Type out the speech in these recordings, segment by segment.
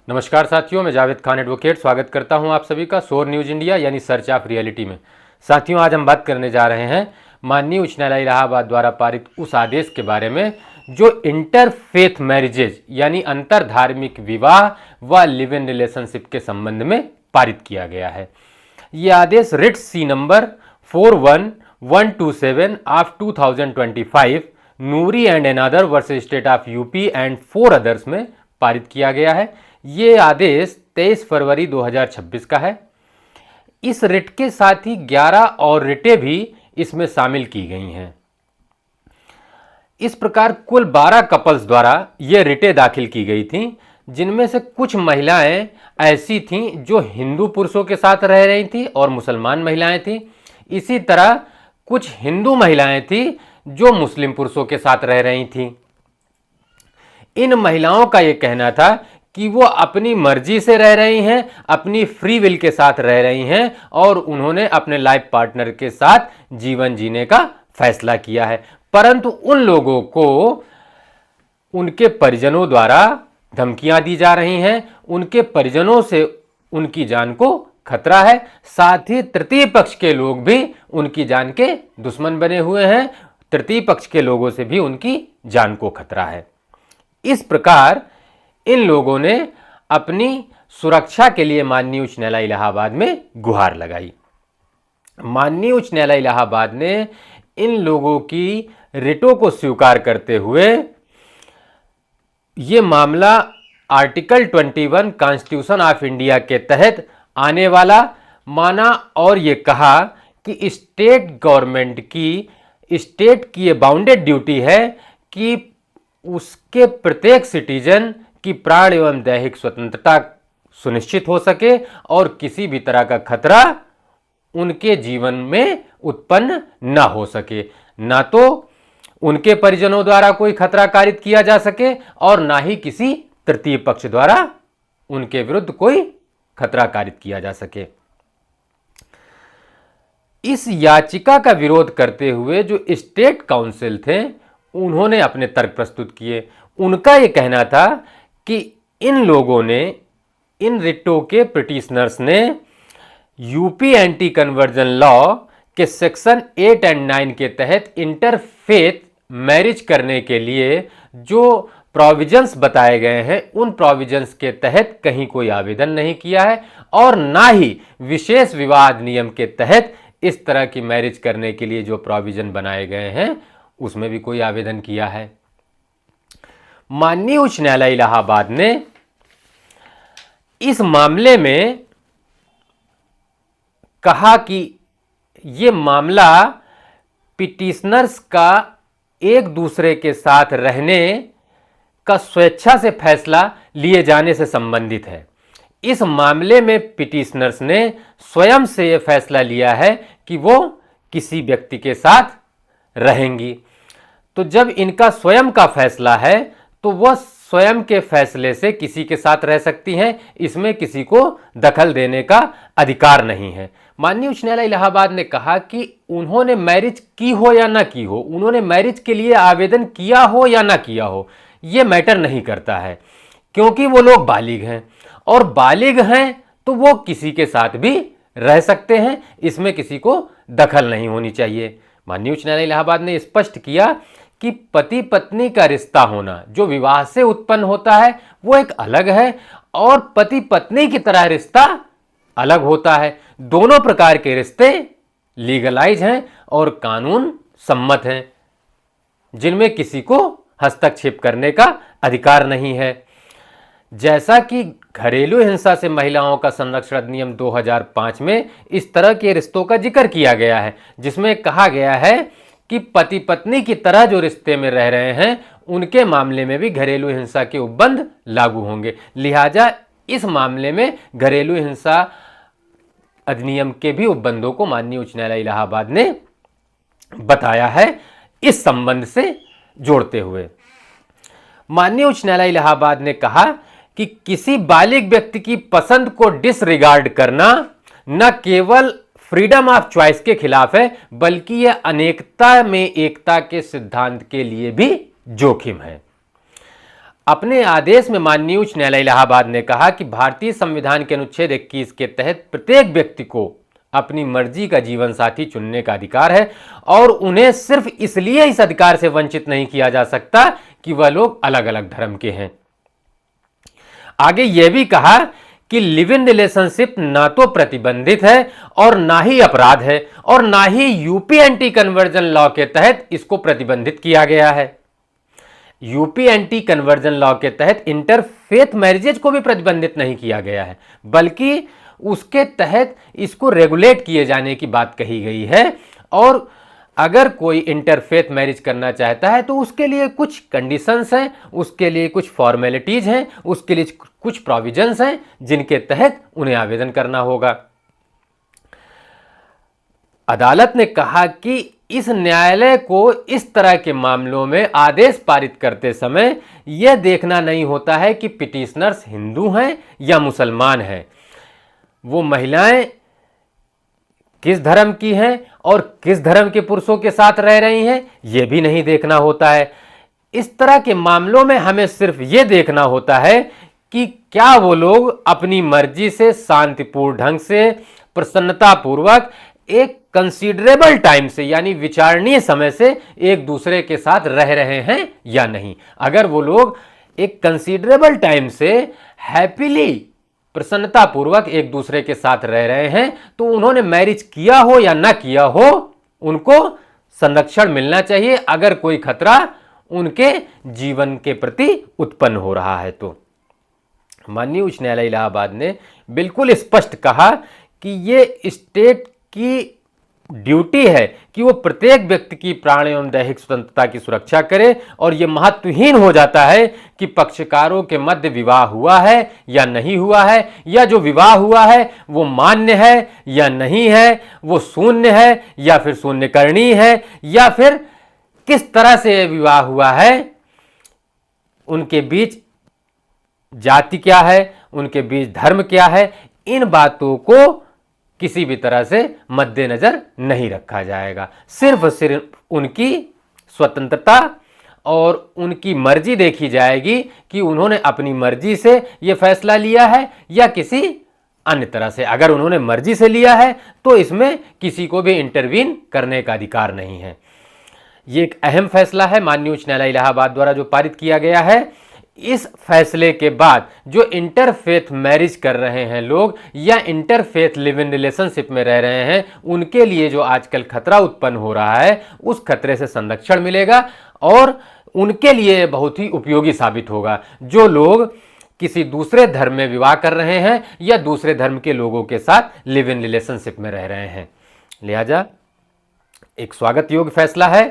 नमस्कार साथियों, मैं जावेद खान एडवोकेट स्वागत करता हूं आप सभी का शोर न्यूज इंडिया यानी सर्च ऑफ रियलिटी में। साथियों, आज हम बात करने जा रहे हैं माननीय उच्च न्यायालय इलाहाबाद द्वारा पारित उस आदेश के बारे में जो इंटरफेथ मैरिजेज यानी अंतर धार्मिक विवाह व लिव इन रिलेशनशिप के संबंध में पारित किया गया है। यह आदेश writ C number 41127 of 2025 Noori and another versus state of UP and 4 others में पारित किया गया है। ये आदेश 23 फरवरी 2026 का है। इस रिट के साथ ही 11 और रिटें भी इसमें शामिल की गई हैं। इस प्रकार कुल 12 कपल्स द्वारा ये रिटें दाखिल की गई थीं, जिनमें से कुछ महिलाएं ऐसी थीं जो हिंदू पुरुषों के साथ रह रही थीं और मुसलमान महिलाएं थीं। इसी तरह कुछ हिंदू महिलाएं थीं जो मुस्लिम पुरुषों के साथ रह रही थीं। इन महिलाओं का यह कहना था कि वो अपनी मर्जी से रह रही हैं, अपनी फ्री विल के साथ रह रही हैं और उन्होंने अपने लाइफ पार्टनर के साथ जीवन जीने का फैसला किया है। परंतु उन लोगों को उनके परिजनों द्वारा धमकियां दी जा रही हैं, उनके परिजनों से उनकी जान को खतरा है। साथ ही तृतीय पक्ष के लोग भी उनकी जान के दुश्मन बने हुए हैं, तृतीय पक्ष के लोगों से भी उनकी जान को खतरा है। इस प्रकार इन लोगों ने अपनी सुरक्षा के लिए माननीय उच्च न्यायालय इलाहाबाद में गुहार लगाई। माननीय उच्च न्यायालय इलाहाबाद ने इन लोगों की रिटों को स्वीकार करते हुए ये मामला आर्टिकल 21 कॉन्स्टिट्यूशन ऑफ इंडिया के तहत आने वाला माना और ये कहा कि स्टेट गवर्नमेंट की ये बाउंडेड ड्यूटी है कि उसके प्रत्येक सिटीजन की प्राण एवं दैहिक स्वतंत्रता सुनिश्चित हो सके और किसी भी तरह का खतरा उनके जीवन में उत्पन्न न हो सके। ना तो उनके परिजनों द्वारा कोई खतरा कारित किया जा सके और ना ही किसी तृतीय पक्ष द्वारा उनके विरुद्ध कोई खतरा कारित किया जा सके। इस याचिका का विरोध करते हुए जो स्टेट काउंसिल थे उन्होंने अपने तर्क प्रस्तुत किए। उनका यह कहना था कि इन लोगों ने, इन रिटों के पिटिशनर्स ने यूपी एंटी कन्वर्जन लॉ के सेक्शन 8 और 9 के तहत इंटरफेथ मैरिज करने के लिए जो प्रोविजंस बताए गए हैं उन प्रोविजंस के तहत कहीं कोई आवेदन नहीं किया है और ना ही विशेष विवाह अधिनियम के तहत इस तरह की मैरिज करने के लिए जो प्रोविजन बनाए गए हैं उसमें भी कोई आवेदन किया है। माननीय उच्च न्यायालय इलाहाबाद ने इस मामले में कहा कि यह मामला पिटिशनर्स का एक दूसरे के साथ रहने का स्वेच्छा से फैसला लिए जाने से संबंधित है। इस मामले में पिटिशनर्स ने स्वयं से यह फैसला लिया है कि वो किसी व्यक्ति के साथ रहेंगी। तो जब इनका स्वयं का फैसला है तो वह स्वयं के फैसले से किसी के साथ रह सकती हैं, इसमें किसी को दखल देने का अधिकार नहीं है। माननीय उच्च न्यायालय इलाहाबाद ने कहा कि उन्होंने मैरिज की हो या ना की हो, उन्होंने मैरिज के लिए आवेदन किया हो या ना किया हो, यह मैटर नहीं करता है, क्योंकि वो लोग बालिग हैं और बालिग हैं तो वो किसी के साथ भी रह सकते हैं, इसमें किसी को दखल नहीं होनी चाहिए। माननीय उच्च न्यायालय इलाहाबाद ने स्पष्ट किया कि पति पत्नी का रिश्ता होना जो विवाह से उत्पन्न होता है वो एक अलग है और पति पत्नी की तरह रिश्ता अलग होता है। दोनों प्रकार के रिश्ते लीगलाइज हैं और कानून सम्मत हैं, जिनमें किसी को हस्तक्षेप करने का अधिकार नहीं है। जैसा कि घरेलू हिंसा से महिलाओं का संरक्षण अधिनियम 2005 में इस तरह के रिश्तों का जिक्र किया गया है, जिसमें कहा गया है कि पति पत्नी की तरह जो रिश्ते में रह रहे हैं उनके मामले में भी घरेलू हिंसा के उपबंध लागू होंगे। लिहाजा इस मामले में घरेलू हिंसा अधिनियम के भी उपबंधों को माननीय उच्च न्यायालय इलाहाबाद ने बताया है। इस संबंध से जोड़ते हुए माननीय उच्च न्यायालय इलाहाबाद ने कहा कि किसी बालिग व्यक्ति की पसंद को डिसरिगार्ड करना न केवल फ्रीडम ऑफ चॉइस के खिलाफ है बल्कि यह अनेकता में एकता के सिद्धांत के लिए भी जोखिम है। अपने आदेश में माननीय उच्च न्यायालय इलाहाबाद ने कहा कि भारतीय संविधान के अनुच्छेद 21 के तहत प्रत्येक व्यक्ति को अपनी मर्जी का जीवन साथी चुनने का अधिकार है और उन्हें सिर्फ इसलिए इस अधिकार से वंचित नहीं किया जा सकता कि वह लोग अलग अलग धर्म के हैं। आगे यह भी कहा कि लिव इन रिलेशनशिप ना तो प्रतिबंधित है और ना ही अपराध है और ना ही यूपी एंटी कन्वर्जन लॉ के तहत इसको प्रतिबंधित किया गया है। यूपी एंटी कन्वर्जन लॉ के तहत इंटरफेथ मैरिजेज को भी प्रतिबंधित नहीं किया गया है, बल्कि उसके तहत इसको रेगुलेट किए जाने की बात कही गई है। और अगर कोई इंटरफेथ मैरिज करना चाहता है तो उसके लिए कुछ कंडीशंस हैं, उसके लिए कुछ फॉर्मेलिटीज हैं, उसके लिए कुछ प्रोविजंस हैं जिनके तहत उन्हें आवेदन करना होगा। अदालत ने कहा कि इस न्यायालय को इस तरह के मामलों में आदेश पारित करते समय यह देखना नहीं होता है कि पिटिशनर्स हिंदू हैं या मुसलमान हैं, वो महिलाएं किस धर्म की हैं और किस धर्म के पुरुषों के साथ रह रही हैं, यह भी नहीं देखना होता है। इस तरह के मामलों में हमें सिर्फ यह देखना होता है कि क्या वो लोग अपनी मर्जी से शांतिपूर्ण ढंग से प्रसन्नतापूर्वक एक कंसीडरेबल टाइम से यानी विचारणीय समय से एक दूसरे के साथ रह रहे हैं या नहीं। अगर वो लोग एक कंसीडरेबल टाइम से हैप्पीली प्रसन्नतापूर्वक एक दूसरे के साथ रह रहे हैं तो उन्होंने मैरिज किया हो या ना किया हो, उनको संरक्षण मिलना चाहिए अगर कोई खतरा उनके जीवन के प्रति उत्पन्न हो रहा है तो। माननीय उच्च न्यायालय इलाहाबाद ने बिल्कुल स्पष्ट कहा कि ये स्टेट की ड्यूटी है कि वो प्रत्येक व्यक्ति की प्राण एवं दैहिक स्वतंत्रता की सुरक्षा करे और यह महत्वहीन हो जाता है कि पक्षकारों के मध्य विवाह हुआ है या नहीं हुआ है, या जो विवाह हुआ है वो मान्य है या नहीं है, वो शून्य है या फिर शून्यकरणीय है, या फिर किस तरह से विवाह हुआ है, उनके बीच जाति क्या है, उनके बीच धर्म क्या है, इन बातों को किसी भी तरह से मद्देनजर नहीं रखा जाएगा। सिर्फ उनकी स्वतंत्रता और उनकी मर्जी देखी जाएगी कि उन्होंने अपनी मर्जी से यह फैसला लिया है या किसी अन्य तरह से। अगर उन्होंने मर्जी से लिया है तो इसमें किसी को भी इंटरवीन करने का अधिकार नहीं है। यह एक अहम फैसला है माननीय उच्च न्यायालय इलाहाबाद द्वारा जो पारित किया गया है। इस फैसले के बाद जो इंटरफेथ मैरिज कर रहे हैं लोग या इंटरफेथ लिव इन रिलेशनशिप में रह रहे हैं, उनके लिए जो आजकल खतरा उत्पन्न हो रहा है उस खतरे से संरक्षण मिलेगा और उनके लिए बहुत ही उपयोगी साबित होगा। जो लोग किसी दूसरे धर्म में विवाह कर रहे हैं या दूसरे धर्म के लोगों के साथ लिव इन रिलेशनशिप में रह रहे हैं, लिहाजा एक स्वागत योग्य फैसला है,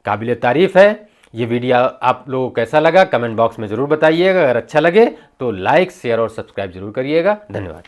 काबिल तारीफ है। ये वीडियो आप लोगों को कैसा लगा कमेंट बॉक्स में ज़रूर बताइएगा। अगर अच्छा लगे तो लाइक शेयर और सब्सक्राइब जरूर करिएगा। धन्यवाद।